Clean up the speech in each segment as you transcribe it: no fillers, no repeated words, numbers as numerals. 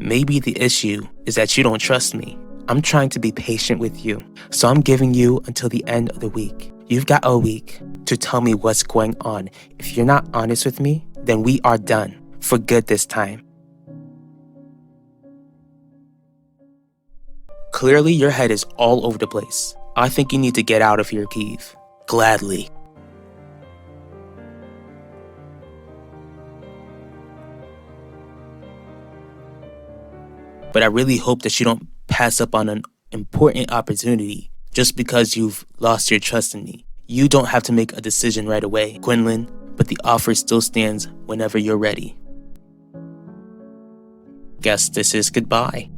Maybe the issue is that you don't trust me. I'm trying to be patient with you, so I'm giving you until the end of the week. You've got a week to tell me what's going on. If you're not honest with me, then we are done. For good this time. Clearly, your head is all over the place. I think you need to get out of here, Keith. Gladly. But I really hope that you don't pass up on an important opportunity just because you've lost your trust in me. You don't have to make a decision right away, Quinlan, but the offer still stands whenever you're ready. Guess this is goodbye.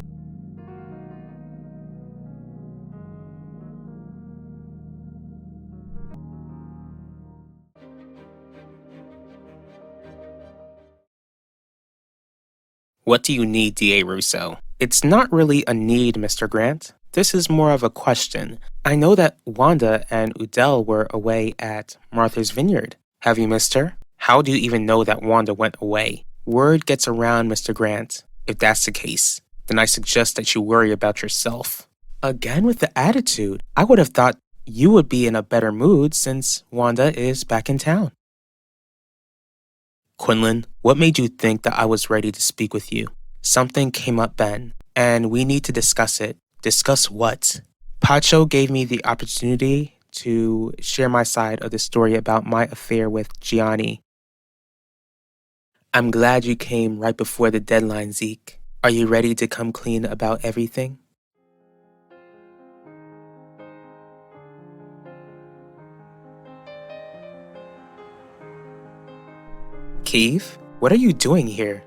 What do you need, D.A. Russo? It's not really a need, Mr. Grant. This is more of a question. I know that Wanda and Udell were away at Martha's Vineyard. Have you missed her? How do you even know that Wanda went away? Word gets around, Mr. Grant. If that's the case, then I suggest that you worry about yourself. Again with the attitude. I would have thought you would be in a better mood since Wanda is back in town. Quinlan, what made you think that I was ready to speak with you? Something came up, Ben, and we need to discuss it. Discuss what? Pacho gave me the opportunity to share my side of the story about my affair with Gianni. I'm glad you came right before the deadline, Zeke. Are you ready to come clean about everything? Keith, what are you doing here?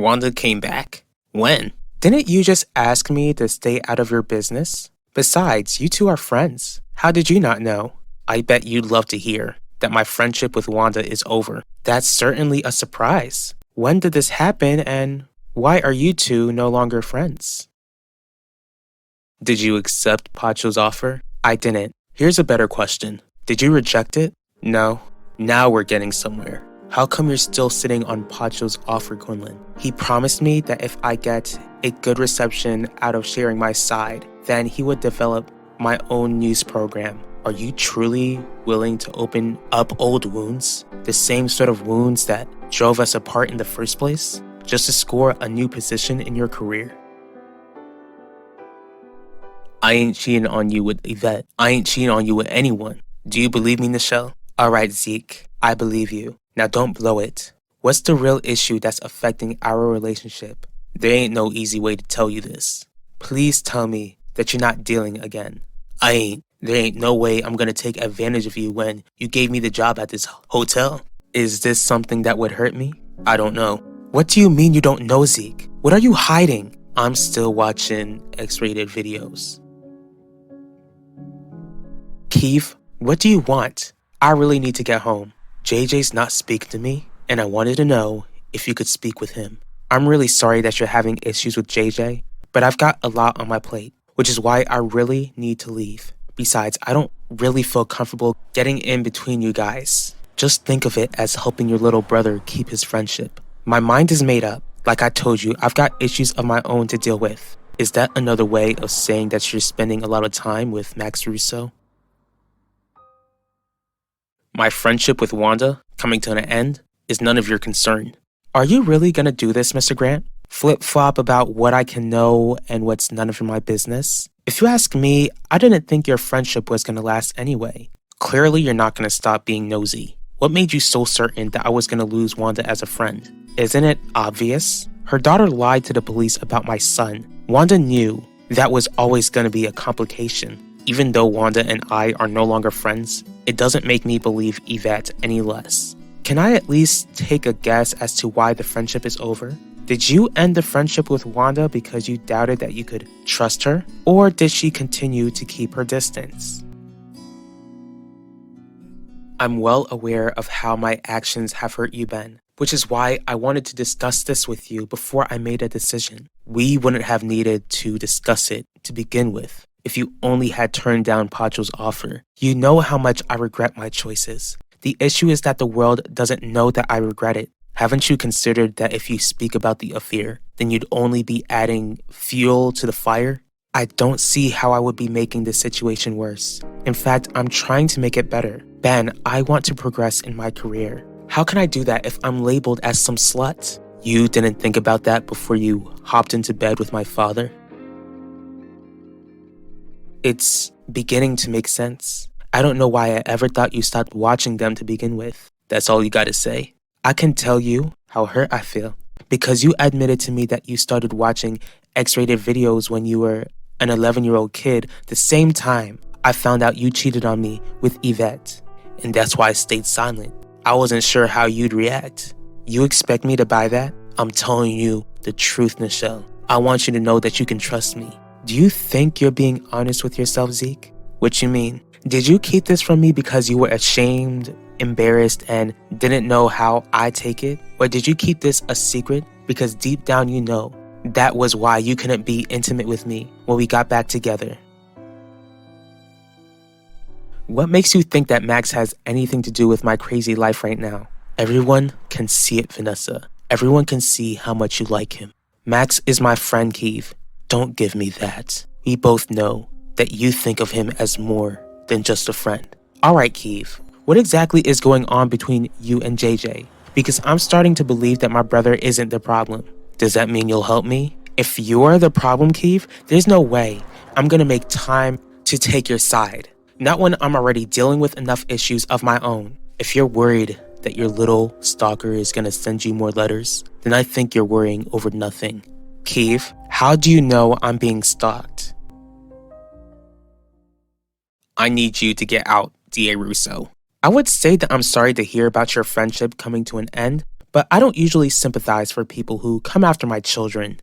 Wanda came back? When? Didn't you just ask me to stay out of your business? Besides, you two are friends. How did you not know? I bet you'd love to hear that my friendship with Wanda is over. That's certainly a surprise. When did this happen and why are you two no longer friends? Did you accept Pacho's offer? I didn't. Here's a better question. Did you reject it? No. Now we're getting somewhere. How come you're still sitting on Pacho's offer, Quinlan? He promised me that if I get a good reception out of sharing my side, then he would develop my own news program. Are you truly willing to open up old wounds? The same sort of wounds that drove us apart in the first place? Just to score a new position in your career? I ain't cheating on you with Yvette. I ain't cheating on you with anyone. Do you believe me, Nichelle? Alright, Zeke. I believe you. Now don't blow it. What's the real issue that's affecting our relationship? There ain't no easy way to tell you this. Please tell me that you're not dealing again. I ain't. There ain't no way I'm gonna take advantage of you when you gave me the job at this hotel. Is this something that would hurt me? I don't know. What do you mean you don't know, Zeke? What are you hiding? I'm still watching X-rated videos. Keith, what do you want? I really need to get home. JJ's not speaking to me, and I wanted to know if you could speak with him. I'm really sorry that you're having issues with JJ, but I've got a lot on my plate, which is why I really need to leave. Besides, I don't really feel comfortable getting in between you guys. Just think of it as helping your little brother keep his friendship. My mind is made up. Like I told you, I've got issues of my own to deal with. Is that another way of saying that you're spending a lot of time with Max Russo? My friendship with Wanda coming to an end is none of your concern. Are you really gonna do this, Mr. Grant? Flip-flop about what I can know and what's none of my business? If you ask me, I didn't think your friendship was gonna last anyway. Clearly, you're not gonna stop being nosy. What made you so certain that I was gonna lose Wanda as a friend? Isn't it obvious? Her daughter lied to the police about my son. Wanda knew that was always gonna be a complication. Even though Wanda and I are no longer friends, it doesn't make me believe Yvette any less. Can I at least take a guess as to why the friendship is over? Did you end the friendship with Wanda because you doubted that you could trust her? Or did she continue to keep her distance? I'm well aware of how my actions have hurt you, Ben, which is why I wanted to discuss this with you before I made a decision. We wouldn't have needed to discuss it to begin with if you only had turned down Pacho's offer. You know how much I regret my choices. The issue is that the world doesn't know that I regret it. Haven't you considered that if you speak about the affair, then you'd only be adding fuel to the fire? I don't see how I would be making this situation worse. In fact, I'm trying to make it better. Ben, I want to progress in my career. How can I do that if I'm labeled as some slut? You didn't think about that before you hopped into bed with my father? It's beginning to make sense. I don't know why I ever thought you stopped watching them to begin with. That's all you gotta say. I can tell you how hurt I feel because you admitted to me that you started watching X-rated videos when you were an 11-year-old kid the same time I found out you cheated on me with Yvette. And that's why I stayed silent. I wasn't sure how you'd react. You expect me to buy that? I'm telling you the truth, Nichelle. I want you to know that you can trust me. Do you think you're being honest with yourself, Zeke? What you mean? Did you keep this from me because you were ashamed, embarrassed, and didn't know how I take it? Or did you keep this a secret because deep down you know that was why you couldn't be intimate with me when we got back together? What makes you think that Max has anything to do with my crazy life right now? Everyone can see it, Vanessa. Everyone can see how much you like him. Max is my friend, Keeve. Don't give me that. We both know that you think of him as more than just a friend. Alright, Keeve. What exactly is going on between you and JJ? Because I'm starting to believe that my brother isn't the problem. Does that mean you'll help me? If you're the problem, Keeve, there's no way I'm gonna make time to take your side. Not when I'm already dealing with enough issues of my own. If you're worried that your little stalker is gonna send you more letters, then I think you're worrying over nothing. Keeve, how do you know I'm being stalked? I need you to get out, D.A. Russo. I would say that I'm sorry to hear about your friendship coming to an end, but I don't usually sympathize for people who come after my children.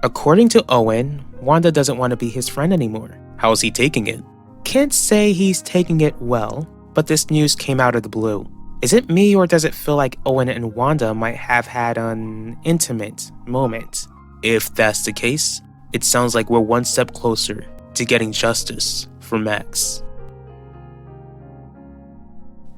According to Owen, Wanda doesn't want to be his friend anymore. How is he taking it? Can't say he's taking it well, but this news came out of the blue. Is it me or does it feel like Owen and Wanda might have had an intimate moment? If that's the case, it sounds like we're one step closer to getting justice for Max.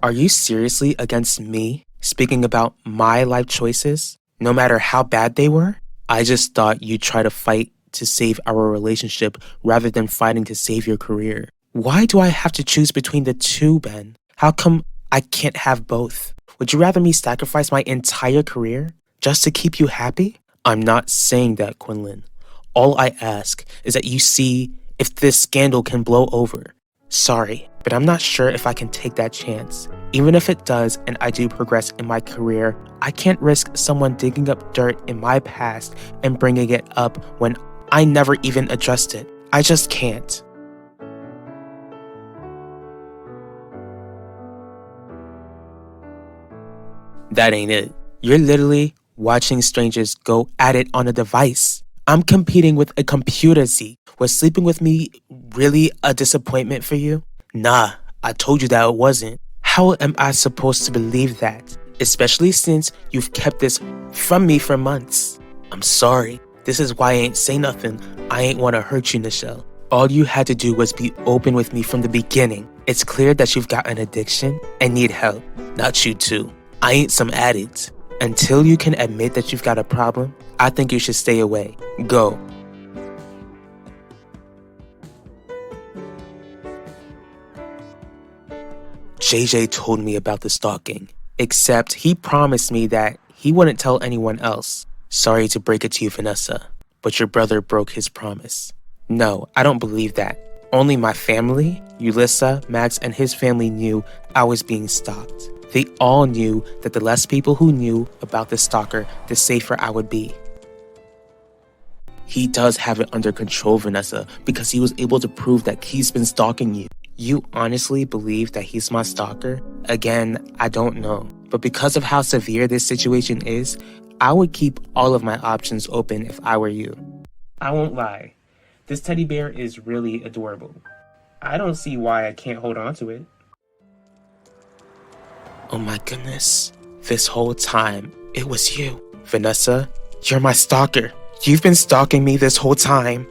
Are you seriously against me speaking about my life choices, no matter how bad they were? I just thought you'd try to fight to save our relationship rather than fighting to save your career. Why do I have to choose between the two, Ben? How come I can't have both? Would you rather me sacrifice my entire career just to keep you happy? I'm not saying that, Quinlan. All I ask is that you see if this scandal can blow over. Sorry, but I'm not sure if I can take that chance. Even if it does and I do progress in my career, I can't risk someone digging up dirt in my past and bringing it up when I never even addressed it. I just can't. That ain't it. You're literally watching strangers go at it on a device. I'm competing with a computer, Zeke. Was sleeping with me really a disappointment for you? Nah, I told you that it wasn't. How am I supposed to believe that? Especially since you've kept this from me for months. I'm sorry. This is why I ain't say nothing. I ain't want to hurt you, Nichelle. All you had to do was be open with me from the beginning. It's clear that you've got an addiction and need help. Not you too. I ain't some addict. Until you can admit that you've got a problem, I think you should stay away. Go. JJ told me about the stalking, except he promised me that he wouldn't tell anyone else. Sorry to break it to you, Vanessa, but your brother broke his promise. No, I don't believe that. Only my family, Ulissa, Max, and his family knew I was being stalked. They all knew that the less people who knew about the stalker, the safer I would be. He does have it under control, Vanessa, because he was able to prove that he's been stalking you. You honestly believe that he's my stalker? Again, I don't know. But because of how severe this situation is, I would keep all of my options open if I were you. I won't lie. This teddy bear is really adorable. I don't see why I can't hold on to it. Oh my goodness. This whole time, it was you. Vanessa, you're my stalker. You've been stalking me this whole time.